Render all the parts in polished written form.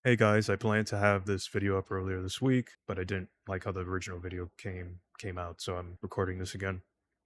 Hey guys, I planned to have this video up earlier this week, but I didn't like how the original video came out, so I'm recording this again.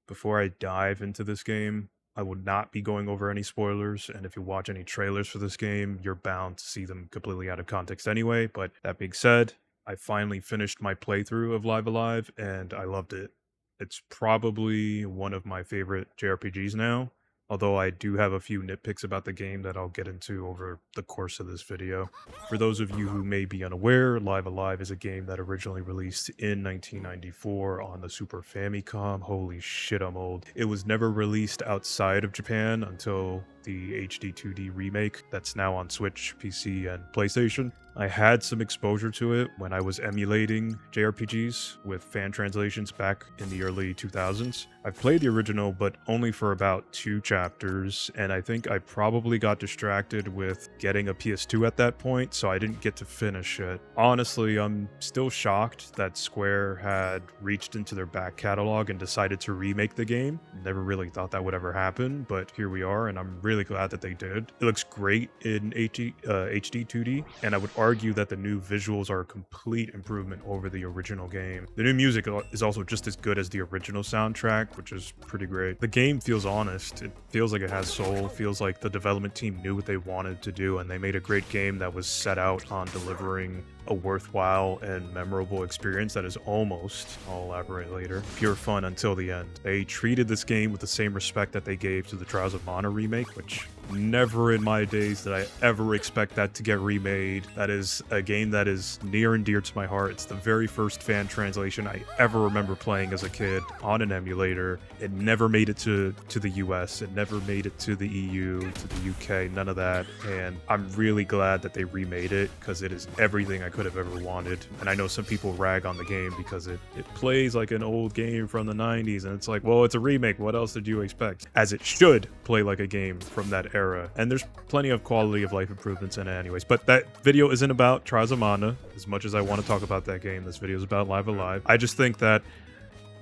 Before I dive into this game, I will not be going over any spoilers, and if you watch any trailers for this game, you're bound to see them completely out of context anyway. But that being said, I finally finished my playthrough of Live Alive and I loved it. It's probably one of my favorite JRPGs now, although I do have a few nitpicks about the game that I'll get into over the course of this video. For those of you who may be unaware, Live Alive is a game that originally released in 1994 on the Super Famicom. Holy shit, I'm old. It was never released outside of Japan until the HD 2D remake that's now on Switch, PC, and PlayStation. I had some exposure to it when I was emulating JRPGs with fan translations back in the early 2000s. I've played the original, but only for about 2 chapters, and I think I probably got distracted with getting a PS2 at that point, so I didn't get to finish it. Honestly, I'm still shocked that Square had reached into their back catalog and decided to remake the game. Never really thought that would ever happen, but here we are, and I'm really glad that they did. It looks great in HD 2D, and I would argue that the new visuals are a complete improvement over the original game. The new music is also just as good as the original soundtrack, which is pretty great. The game feels honest. It feels like it has soul, feels like the development team knew what they wanted to do, and they made a great game that was set out on delivering a worthwhile and memorable experience that is almost, I'll elaborate later, pure fun until the end. They treated this game with the same respect that they gave to the Trials of Mana remake, which never in my days did I ever expect that to get remade. That is a game that is near and dear to my heart. It's the very first fan translation I ever remember playing as a kid on an emulator. It never made it to the US. It never made it to the EU, to the UK, none of that. And I'm really glad that they remade it because it is everything I could have ever wanted. And I know some people rag on the game because it plays like an old game from the 90s, and it's like, well, it's a remake. What else did you expect? As it should play like a game from that era. And there's plenty of quality of life improvements in it anyways. But that video isn't about Trials of Mana. As much as I want to talk about that game, this video is about Live Alive. I just think that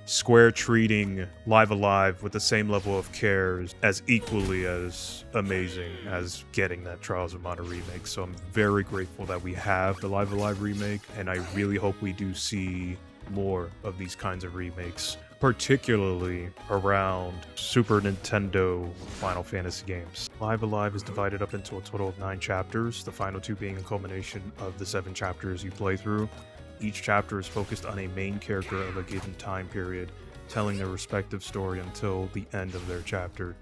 Square treating Live Alive with the same level of care is as equally as amazing as getting that Trials of Mana remake. So I'm very grateful that we have the Live Alive remake, and I really hope we do see more of these kinds of remakes, particularly around Super Nintendo Final Fantasy games. Live Alive is divided up into a total of 9 chapters, the final 2 being a culmination of the 7 chapters you play through. Each chapter is focused on a main character of a given time period, telling their respective story until the end of their chapter.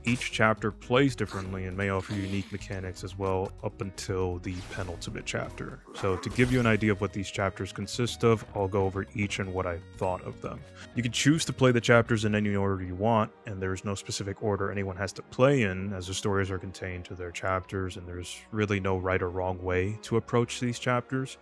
Each chapter plays differently and may offer unique mechanics as well up until the penultimate chapter. So to give you an idea of what these chapters consist of, I'll go over each and what I thought of them. You can choose to play the chapters in any order you want, and there is no specific order anyone has to play in, as the stories are contained to their chapters, and there's really no right or wrong way to approach these chapters.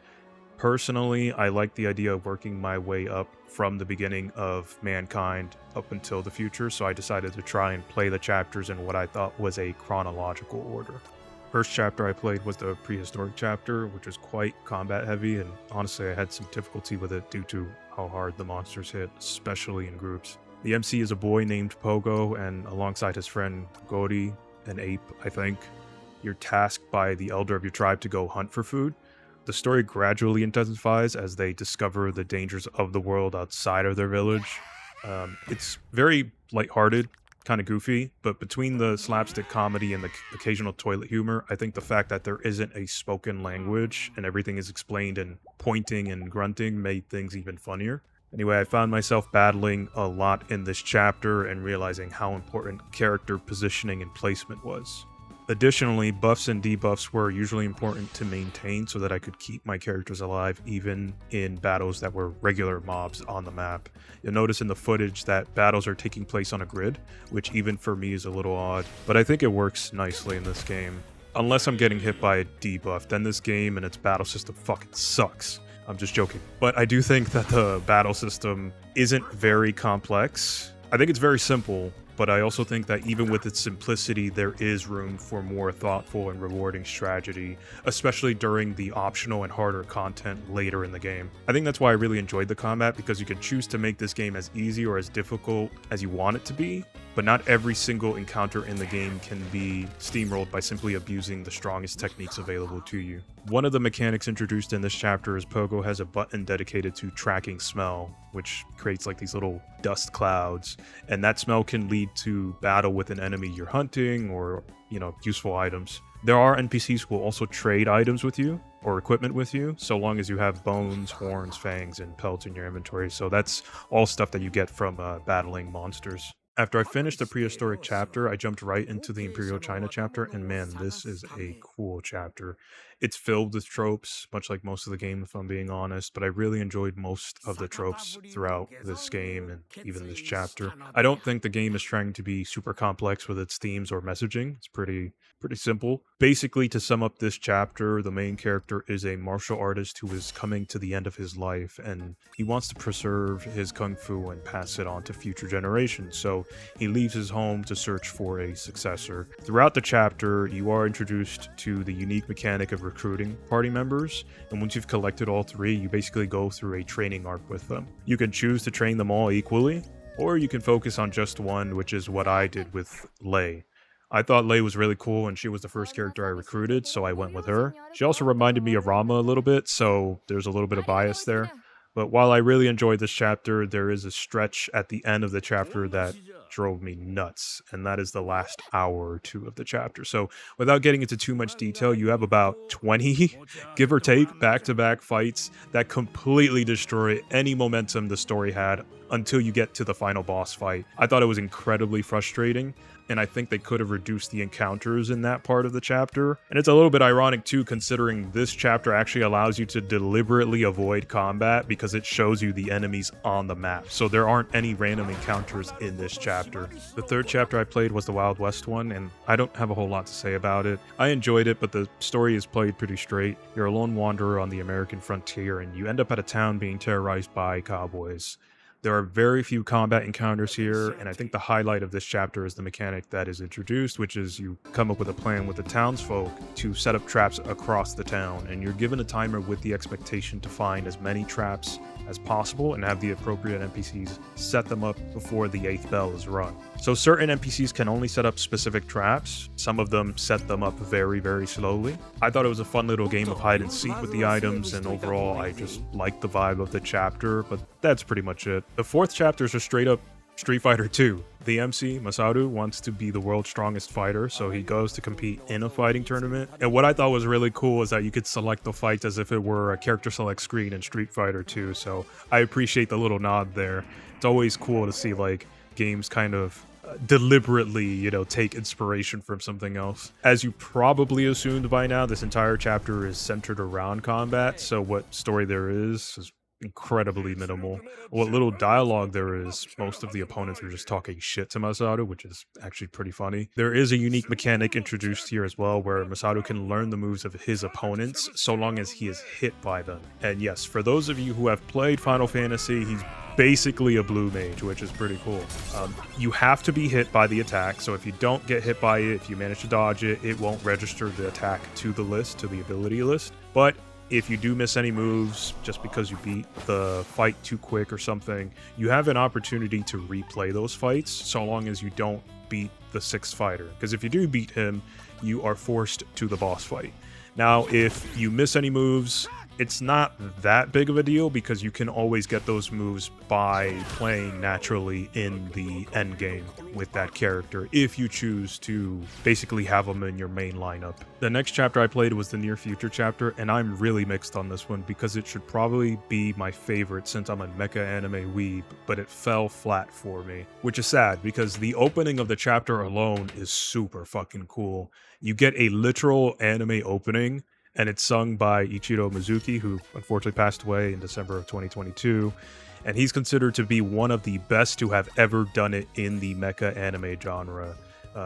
Personally, I like the idea of working my way up from the beginning of mankind up until the future, so I decided to try and play the chapters in what I thought was a chronological order. First chapter I played was the prehistoric chapter, which was quite combat heavy, and honestly I had some difficulty with it due to how hard the monsters hit, especially in groups. The MC is a boy named Pogo, and alongside his friend Gori, an ape, I think, you're tasked by the elder of your tribe to go hunt for food. The story gradually intensifies as they discover the dangers of the world outside of their village. It's very lighthearted, kind of goofy, but between the slapstick comedy and the occasional toilet humor, I think the fact that there isn't a spoken language and everything is explained in pointing and grunting made things even funnier. Anyway, I found myself battling a lot in this chapter and realizing how important character positioning and placement was. Additionally, buffs and debuffs were usually important to maintain so that I could keep my characters alive even in battles that were regular mobs on the map. You'll notice in the footage that battles are taking place on a grid, which even for me is a little odd, but I think it works nicely in this game. Unless I'm getting hit by a debuff, then this game and its battle system fucking sucks. I'm just joking. But I do think that the battle system isn't very complex. I think it's very simple, but I also think that even with its simplicity, there is room for more thoughtful and rewarding strategy, especially during the optional and harder content later in the game. I think that's why I really enjoyed the combat, because you can choose to make this game as easy or as difficult as you want it to be, but not every single encounter in the game can be steamrolled by simply abusing the strongest techniques available to you. One of the mechanics introduced in this chapter is Pogo has a button dedicated to tracking smell, which creates like these little dust clouds, and that smell can lead to battle with an enemy you're hunting or, useful items. There are NPCs who will also trade items with you or equipment with you, so long as you have bones, horns, fangs, and pelts in your inventory. So that's all stuff that you get from battling monsters. After I finished the prehistoric chapter, I jumped right into the Imperial China chapter, and man, this is a cool chapter. It's filled with tropes, much like most of the game, if I'm being honest, but I really enjoyed most of the tropes throughout this game and even this chapter. I don't think the game is trying to be super complex with its themes or messaging. It's pretty simple. Basically, to sum up this chapter, the main character is a martial artist who is coming to the end of his life, and he wants to preserve his kung fu and pass it on to future generations. So he leaves his home to search for a successor. Throughout the chapter, you are introduced to the unique mechanic of recruiting party members, and once you've collected all three, you basically go through a training arc with them. You can choose to train them all equally, or you can focus on just one, which is what I did with Lei. I thought Lei was really cool, and she was the first character I recruited, so I went with her. She also reminded me of Rama a little bit, so there's a little bit of bias there. But while I really enjoyed this chapter, there is a stretch at the end of the chapter that drove me nuts, and that is the last hour or two of the chapter. So without getting into too much detail, you have about 20, give or take, back-to-back fights that completely destroy any momentum the story had until you get to the final boss fight. I thought it was incredibly frustrating, and I think they could have reduced the encounters in that part of the chapter. And it's a little bit ironic too, considering this chapter actually allows you to deliberately avoid combat because it shows you the enemies on the map. So there aren't any random encounters in this chapter. The third chapter I played was the Wild West one, and I don't have a whole lot to say about it. I enjoyed it, but the story is played pretty straight. You're a lone wanderer on the American frontier, and you end up at a town being terrorized by cowboys. There are very few combat encounters here, and I think the highlight of this chapter is the mechanic that is introduced, which is you come up with a plan with the townsfolk to set up traps across the town, and you're given a timer with the expectation to find as many traps as possible and have the appropriate NPCs set them up before the 8th bell is rung. So certain NPCs can only set up specific traps. Some of them set them up very, very slowly. I thought it was a fun little game of hide and seek with the items, and overall I just liked the vibe of the chapter, but that's pretty much it. The 4th chapter is a straight up Street Fighter 2. The MC, Masaru, wants to be the world's strongest fighter, so he goes to compete in a fighting tournament. And what I thought was really cool is that you could select the fights as if it were a character select screen in Street Fighter 2, so I appreciate the little nod there. It's always cool to see like games kind of deliberately, take inspiration from something else. As you probably assumed by now, this entire chapter is centered around combat, so what story there is incredibly minimal. What little dialogue there is, most of the opponents are just talking shit to Masaru, which is actually pretty funny. There is a unique mechanic introduced here as well, where Masaru can learn the moves of his opponents so long as he is hit by them. And yes, for those of you who have played Final Fantasy, he's basically a blue mage, which is pretty cool. You have to be hit by the attack, so if you don't get hit by it, if you manage to dodge it, it won't register the attack to the list, to the ability list. But if you do miss any moves just because you beat the fight too quick or something, you have an opportunity to replay those fights so long as you don't beat the 6th fighter. Because if you do beat him, you are forced to the boss fight. Now, if you miss any moves, it's not that big of a deal because you can always get those moves by playing naturally in the end game with that character if you choose to basically have them in your main lineup. The next chapter I played was the Near Future chapter, and I'm really mixed on this one because it should probably be my favorite since I'm a mecha anime weeb, but it fell flat for me, which is sad because the opening of the chapter alone is super fucking cool. You get a literal anime opening, and it's sung by Ichiro Mizuki, who unfortunately passed away in December of 2022. And he's considered to be one of the best to have ever done it in the mecha anime genre.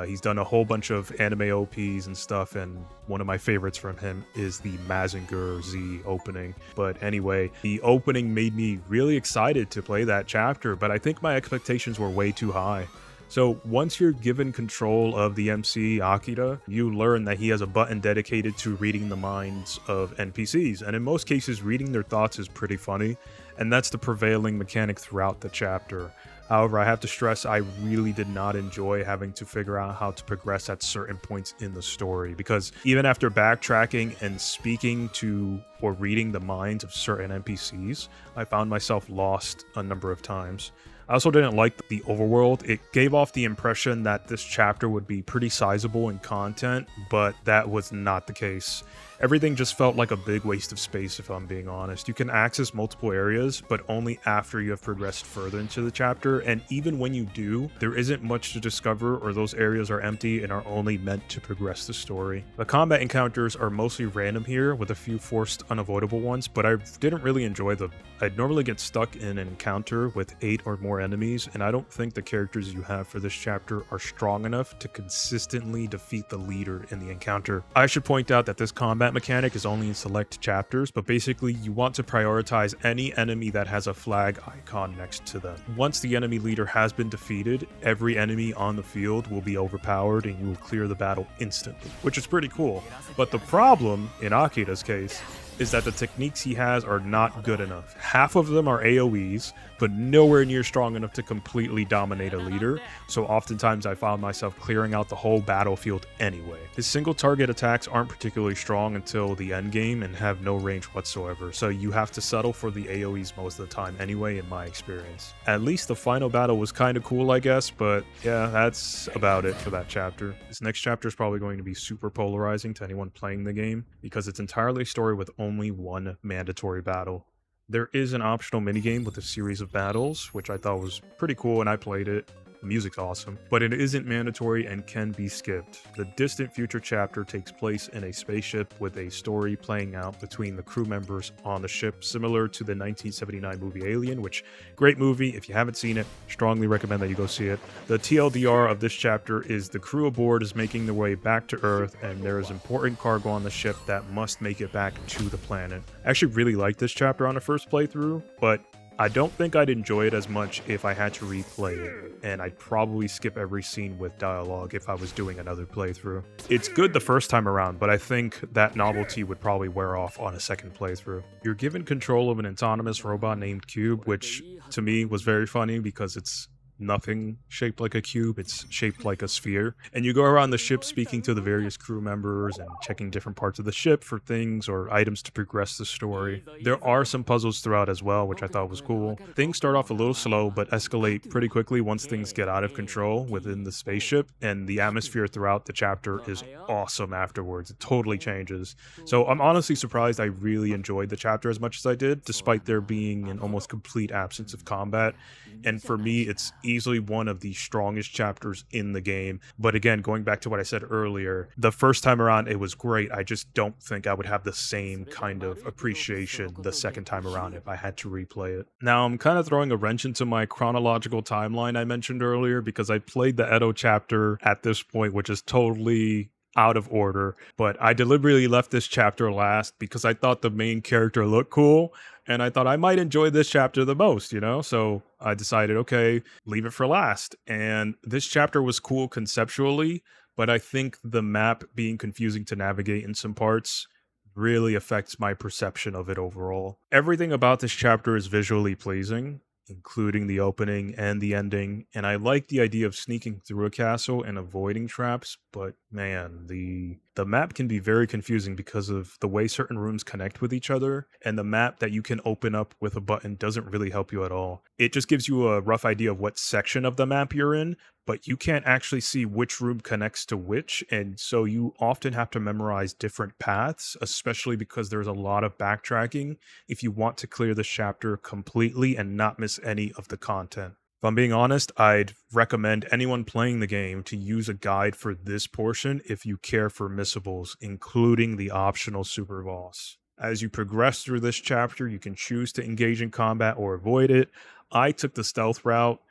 He's done a whole bunch of anime OPs and stuff, and one of my favorites from him is the Mazinger Z opening. But anyway, the opening made me really excited to play that chapter, but I think my expectations were way too high. So once you're given control of the MC, Akira, you learn that he has a button dedicated to reading the minds of NPCs, and in most cases reading their thoughts is pretty funny, and that's the prevailing mechanic throughout the chapter. However, I have to stress I really did not enjoy having to figure out how to progress at certain points in the story, because even after backtracking and speaking to or reading the minds of certain NPCs, I found myself lost a number of times. I also didn't like the overworld. It gave off the impression that this chapter would be pretty sizable in content, but that was not the case. Everything just felt like a big waste of space, if I'm being honest. You can access multiple areas, but only after you have progressed further into the chapter, and even when you do, there isn't much to discover, or those areas are empty and are only meant to progress the story. The combat encounters are mostly random here, with a few forced unavoidable ones, but I didn't really enjoy them. I'd normally get stuck in an encounter with 8 or more enemies, and I don't think the characters you have for this chapter are strong enough to consistently defeat the leader in the encounter. I should point out that this combat mechanic is only in select chapters, but basically you want to prioritize any enemy that has a flag icon next to them. Once the enemy leader has been defeated, every enemy on the field will be overpowered and you will clear the battle instantly, which is pretty cool. But the problem, in Akida's case, is that the techniques he has are not good enough. Half of them are AoEs, but nowhere near strong enough to completely dominate a leader, so oftentimes I found myself clearing out the whole battlefield anyway. His single target attacks aren't particularly strong until the end game and have no range whatsoever, so you have to settle for the AoEs most of the time anyway, in my experience. At least the final battle was kinda cool, I guess, but yeah, that's about it for that chapter. This next chapter is probably going to be super polarizing to anyone playing the game, because it's entirely a story with only one mandatory battle. There is an optional minigame with a series of battles, which I thought was pretty cool, and I played it. The music's awesome, but it isn't mandatory and can be skipped. The distant future chapter takes place in a spaceship with a story playing out between the crew members on the ship, similar to the 1979 movie Alien, which, great movie. If you haven't seen it, strongly recommend that you go see it. The TLDR of this chapter is the crew aboard is making their way back to Earth, and there is important cargo on the ship that must make it back to the planet. I actually really liked this chapter on the first playthrough, but I don't think I'd enjoy it as much if I had to replay it, and I'd probably skip every scene with dialogue if I was doing another playthrough. It's good the first time around, but I think that novelty would probably wear off on a second playthrough. You're given control of an autonomous robot named Cube, which to me was very funny because it's nothing shaped like a cube, it's shaped like a sphere. And you go around the ship speaking to the various crew members and checking different parts of the ship for things or items to progress the story. There are some puzzles throughout as well, which I thought was cool. Things start off a little slow, but escalate pretty quickly once things get out of control within the spaceship, and the atmosphere throughout the chapter is awesome afterwards. It totally changes. So I'm honestly surprised I really enjoyed the chapter as much as I did, despite there being an almost complete absence of combat. And for me, it's easily one of the strongest chapters in the game. But again, going back to what I said earlier, the first time around it was great. I just don't think I would have the same kind of appreciation the second time around if I had to replay it. Now, I'm kind of throwing a wrench into my chronological timeline I mentioned earlier, because I played the Edo chapter at this point, which is totally out of order, but I deliberately left this chapter last because I thought the main character looked cool, and I thought I might enjoy this chapter the most, so I decided, okay, leave it for last. And this chapter was cool conceptually, but I think the map being confusing to navigate in some parts really affects my perception of it overall. Everything about this chapter is visually pleasing, including the opening and the ending, and I like the idea of sneaking through a castle and avoiding traps, but man, the map can be very confusing because of the way certain rooms connect with each other, and the map that you can open up with a button doesn't really help you at all. It just gives you a rough idea of what section of the map you're in, but you can't actually see which room connects to which, and so you often have to memorize different paths, especially because there's a lot of backtracking if you want to clear the chapter completely and not miss any of the content. If I'm being honest, I'd recommend anyone playing the game to use a guide for this portion if you care for missables, including the optional super boss. As you progress through this chapter, you can choose to engage in combat or avoid it. I took the stealth route.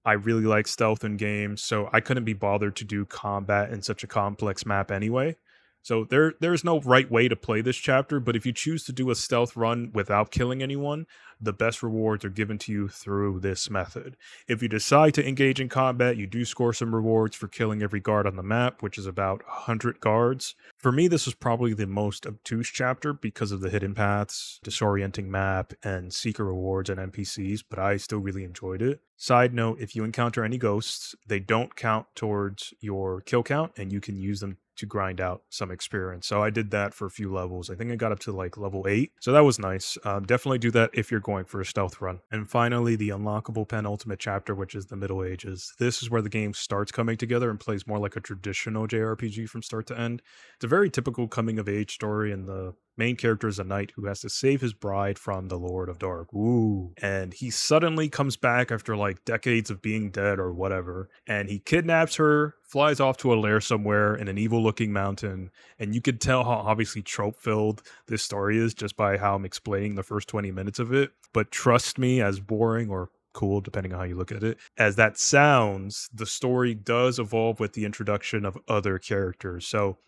I really like stealth in games, so I couldn't be bothered to do combat in such a complex map anyway. So there's no right way to play this chapter, but if you choose to do a stealth run without killing anyone, the best rewards are given to you through this method. If you decide to engage in combat, you do score some rewards for killing every guard on the map, which is about 100 guards. For me, this was probably the most obtuse chapter because of the hidden paths, disorienting map, and secret rewards and NPCs, but I still really enjoyed it. Side note, if you encounter any ghosts, they don't count towards your kill count, and you can use them to grind out some experience. So I did that for a few levels. I think I got up to like level 8. So that was nice. Definitely do that if you're going for a stealth run. And finally, the unlockable penultimate chapter, which is the Middle Ages. This is where the game starts coming together and plays more like a traditional JRPG from start to end. It's a very typical coming of age story, and the main character is a knight who has to save his bride from the Lord of Dark. Ooh. And he suddenly comes back after like decades of being dead or whatever, and he kidnaps her, flies off to a lair somewhere in an evil looking mountain, and you can tell how obviously trope filled this story is just by how I'm explaining the first 20 minutes of it. But trust me, as boring or cool, depending on how you look at it, as that sounds, the story does evolve with the introduction of other characters. So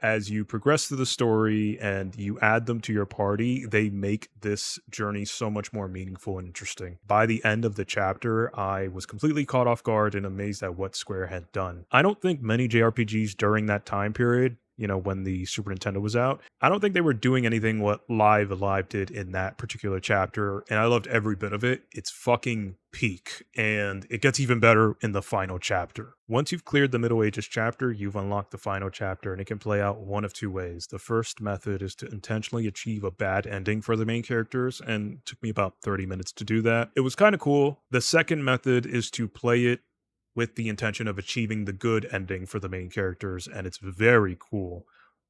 as you progress through the story and you add them to your party, they make this journey so much more meaningful and interesting. By the end of the chapter, I was completely caught off guard and amazed at what Square had done. I don't think many JRPGs during that time period, when the Super Nintendo was out, I don't think they were doing anything what Live Alive did in that particular chapter, and I loved every bit of it. It's fucking peak, and it gets even better in the final chapter. Once you've cleared the Middle Ages chapter, you've unlocked the final chapter, and it can play out one of two ways. The first method is to intentionally achieve a bad ending for the main characters, and it took me about 30 minutes to do that. It was kind of cool. The second method is to play it with the intention of achieving the good ending for the main characters, and it's very cool.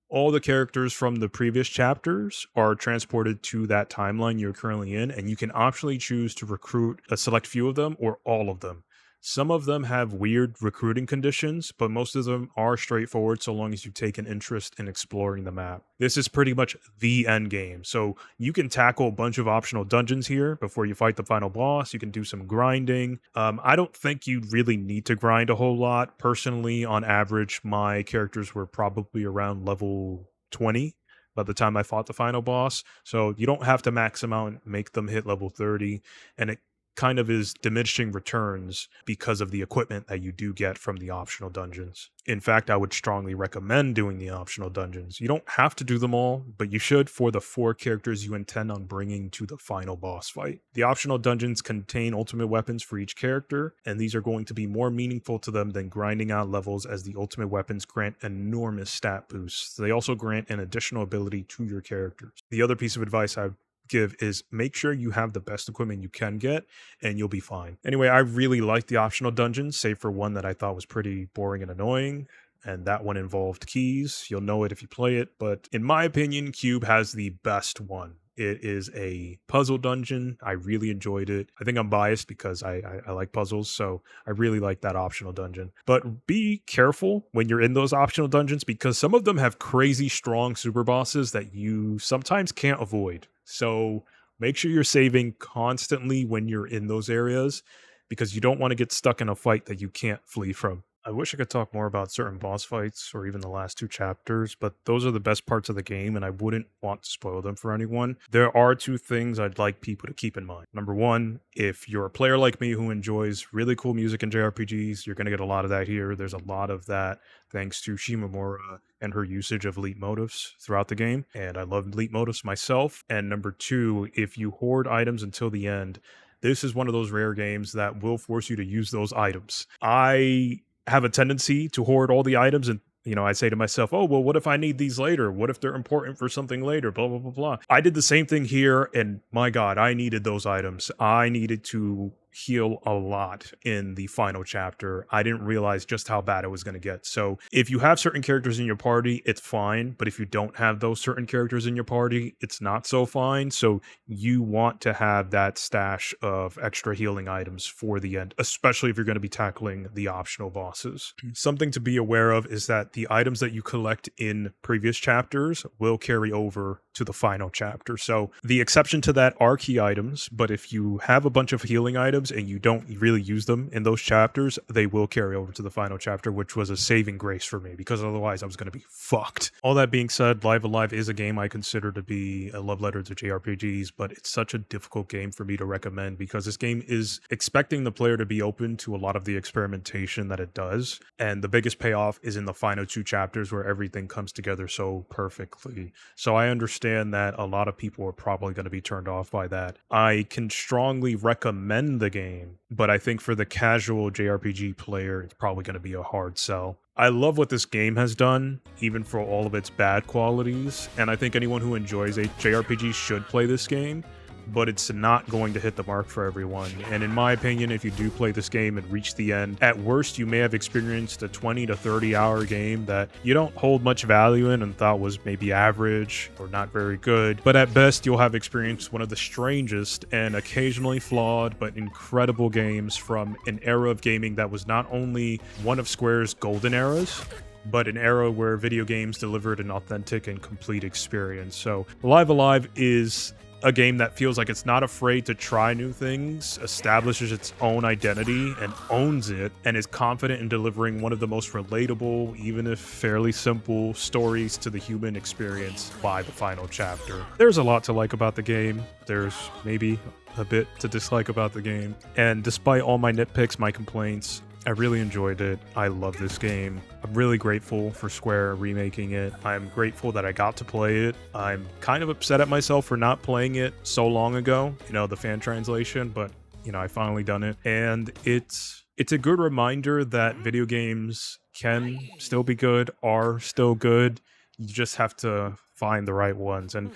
All the characters from the previous chapters are transported to that timeline you're currently in, and you can optionally choose to recruit a select few of them or all of them. Some of them have weird recruiting conditions, but most of them are straightforward so long as you take an interest in exploring the map. This is pretty much the end game, so you can tackle a bunch of optional dungeons here before you fight the final boss. You can do some grinding. I don't think you really need to grind a whole lot. Personally, on average, my characters were probably around level 20 by the time I fought the final boss, so you don't have to max them out and make them hit level 30, and it kind of is diminishing returns because of the equipment that you do get from the optional dungeons. In fact, I would strongly recommend doing the optional dungeons. You don't have to do them all, but you should for the 4 characters you intend on bringing to the final boss fight. The optional dungeons contain ultimate weapons for each character, and these are going to be more meaningful to them than grinding out levels, as the ultimate weapons grant enormous stat boosts. They also grant an additional ability to your characters. The other piece of advice I give is make sure you have the best equipment you can get, and you'll be fine. Anyway, I really liked the optional dungeons, save for one that I thought was pretty boring and annoying, and that one involved keys. You'll know it if you play it, but in my opinion, Cube has the best one. It is a puzzle dungeon. I really enjoyed it. I think I'm biased because I like puzzles, so I really like that optional dungeon. But be careful when you're in those optional dungeons, because some of them have crazy strong super bosses that you sometimes can't avoid. So make sure you're saving constantly when you're in those areas, because you don't want to get stuck in a fight that you can't flee from. I wish I could talk more about certain boss fights or even the last 2 chapters, but those are the best parts of the game and I wouldn't want to spoil them for anyone. There are 2 things I'd like people to keep in mind. Number 1, if you're a player like me who enjoys really cool music in JRPGs, you're going to get a lot of that here. There's a lot of that thanks to Shimomura and her usage of leitmotifs throughout the game, and I love leitmotifs myself. And number 2, if you hoard items until the end, this is one of those rare games that will force you to use those items. I have a tendency to hoard all the items, and I say to myself, oh, well, what if I need these later? What if they're important for something later? Blah, blah, blah, blah. I did the same thing here, and my God, I needed those items. I needed to heal a lot in the final chapter. I didn't realize just how bad it was going to get. So if you have certain characters in your party, it's fine. But if you don't have those certain characters in your party, it's not so fine. So you want to have that stash of extra healing items for the end, especially if you're going to be tackling the optional bosses. Something to be aware of is that the items that you collect in previous chapters will carry over to the final chapter. So the exception to that are key items, but if you have a bunch of healing items, items and you don't really use them in those chapters, they will carry over to the final chapter, which was a saving grace for me because otherwise I was going to be fucked. All that being said, Live Alive is a game I consider to be a love letter to JRPGs, but it's such a difficult game for me to recommend because this game is expecting the player to be open to a lot of the experimentation that it does. And the biggest payoff is in the final 2 chapters where everything comes together so perfectly. So I understand that a lot of people are probably going to be turned off by that. I can strongly recommend the game, but I think for the casual JRPG player, it's probably going to be a hard sell. I love what this game has done, even for all of its bad qualities, and I think anyone who enjoys a JRPG should play this game, but it's not going to hit the mark for everyone. And in my opinion, if you do play this game and reach the end, at worst, you may have experienced a 20 to 30 hour game that you don't hold much value in and thought was maybe average or not very good. But at best, you'll have experienced one of the strangest and occasionally flawed but incredible games from an era of gaming that was not only one of Square's golden eras, but an era where video games delivered an authentic and complete experience. So Live Alive is a game that feels like it's not afraid to try new things, establishes its own identity and owns it, and is confident in delivering one of the most relatable, even if fairly simple, stories to the human experience by the final chapter. There's a lot to like about the game. There's maybe a bit to dislike about the game. And despite all my nitpicks, my complaints, I really enjoyed it. I love this game. I'm really grateful for Square remaking it. I'm grateful that I got to play it. I'm kind of upset at myself for not playing it so long ago, the fan translation, but I finally done it. And it's a good reminder that video games can still be good, are still good. You just have to find the right ones. And,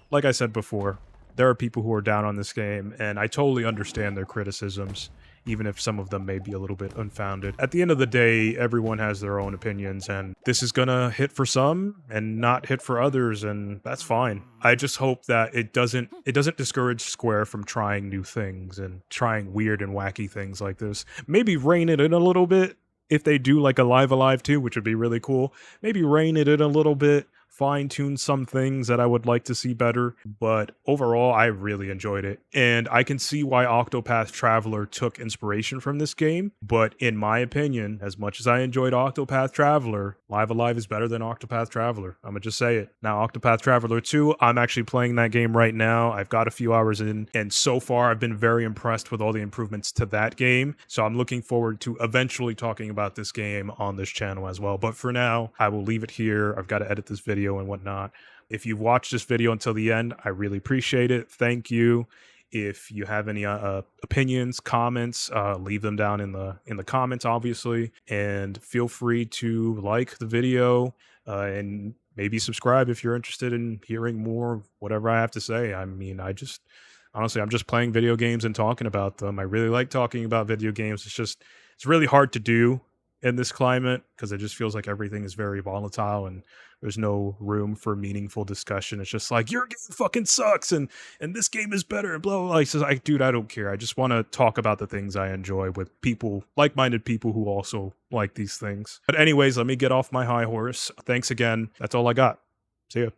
like I said before, there are people who are down on this game, and I totally understand their criticisms, even if some of them may be a little bit unfounded. At the end of the day, everyone has their own opinions, and this is gonna hit for some and not hit for others, and that's fine. I just hope that it doesn't discourage Square from trying new things and trying weird and wacky things like this. Maybe rein it in a little bit if they do like a Live Alive 2, which would be really cool. Maybe rein it in a little bit, fine-tune some things that I would like to see better, but overall, I really enjoyed it. And I can see why Octopath Traveler took inspiration from this game, but in my opinion, as much as I enjoyed Octopath Traveler, Live Alive is better than Octopath Traveler. I'm gonna just say it. Now, Octopath Traveler 2, I'm actually playing that game right now. I've got a few hours in, and so far, I've been very impressed with all the improvements to that game, so I'm looking forward to eventually talking about this game on this channel as well. But for now, I will leave it here. I've got to edit this video and whatnot. If you've watched this video until the end, I really appreciate it. Thank you. If you have any opinions, comments, leave them down in the comments, obviously, and feel free to like the video and maybe subscribe if you're interested in hearing more of whatever I have to say. I mean, honestly, I'm just playing video games and talking about them. I really like talking about video games. It's really hard to do in this climate because it just feels like everything is very volatile and there's no room for meaningful discussion. It's just like, your game fucking sucks and this game is better and blah, blah, blah. He says, dude, I don't care. I just want to talk about the things I enjoy with people, like-minded people who also like these things. But anyways, let me get off my high horse. Thanks again. That's all I got. See ya.